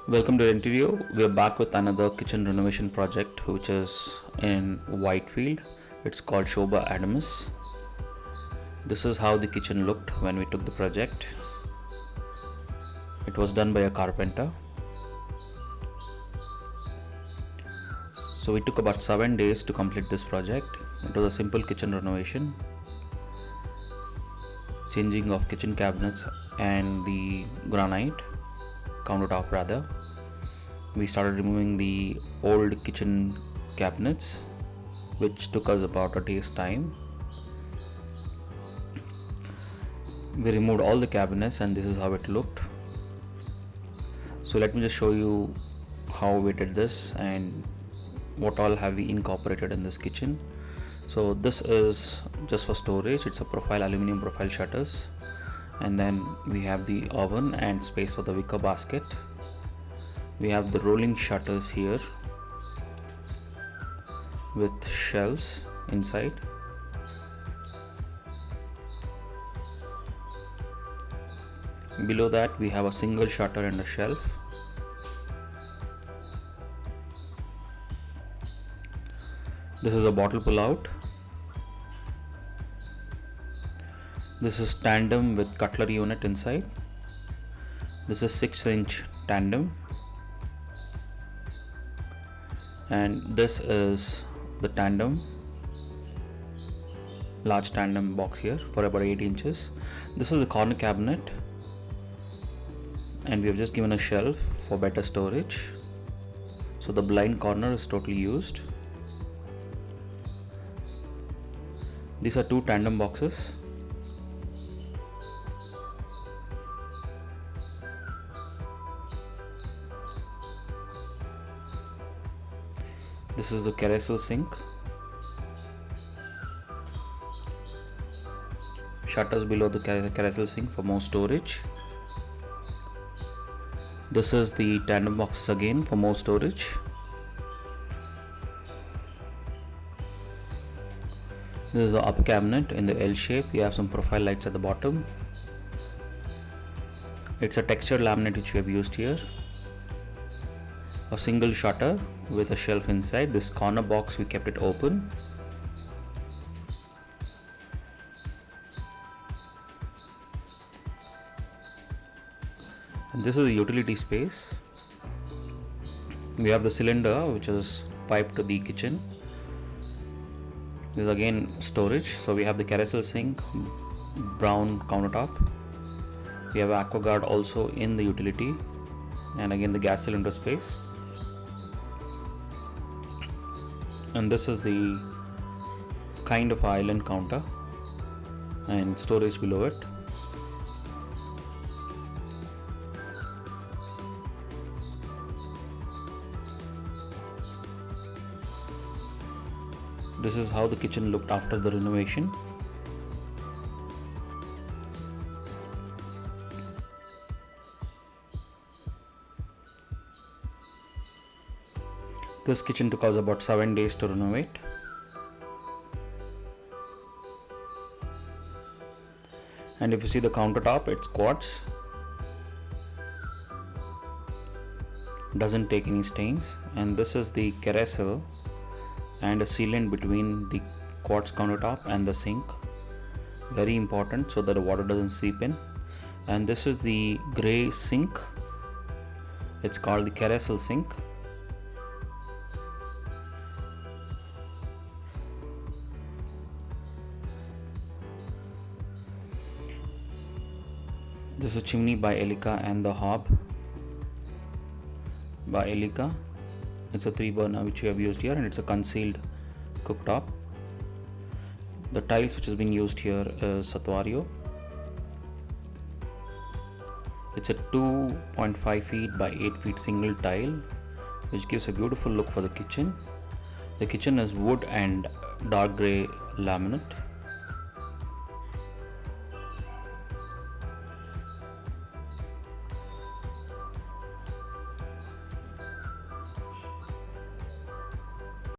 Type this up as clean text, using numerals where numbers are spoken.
Welcome to the Interior. We are back with another kitchen renovation project which is in Whitefield. It's called Sobha Adamus. This is how the kitchen looked when we took the project. It was done by a carpenter. So we took about 7 days to complete this project. It was a simple kitchen renovation, changing of kitchen cabinets and the granite countertop rather. We started removing the old kitchen cabinets, which took us about a day's time. We removed all the cabinets and this is how it looked. So let me just show you how we did this and what all have we incorporated in this kitchen. So this is just for storage. It's a aluminum profile shutters, and then we have the oven and space for the wicker basket. We have the rolling shutters here with shelves inside. Below that we have a single shutter and a shelf. This is a bottle pull out. This is tandem with cutlery unit inside. This is 6-inch tandem, and this is the tandem, large tandem box here for about 8 inches. This is the corner cabinet, and we have just given a shelf for better storage. So the blind corner is totally used. These are 2 tandem boxes. This is the carousel sink. Shutters below the carousel sink for more storage. This is the tandem boxes again for more storage. This is the upper cabinet in the L shape. We have some profile lights at the bottom. It's a textured laminate which we have used here. A single shutter with a shelf inside. This corner box we kept it open. And this is the utility space. We have the cylinder which is piped to the kitchen. This is again storage. So we have the carousel sink, brown countertop. We have AquaGuard also in the utility, and again the gas cylinder space. And this is the kind of island counter and storage below it. This is how the kitchen looked after the renovation. This kitchen took us about 7 days to renovate. And if you see the countertop, it's quartz. Doesn't take any stains. And this is the carousel and a sealant between the quartz countertop and the sink. Very important so that the water doesn't seep in. And this is the grey sink. It's called the carousel sink. This is chimney by Elica and the hob by Elica. It's a 3-burner which we have used here, and it's a concealed cooktop. The tiles which has been used here is Satwario. It's a 2.5 feet by 8 feet single tile which gives a beautiful look for the kitchen. The kitchen is wood and dark grey laminate.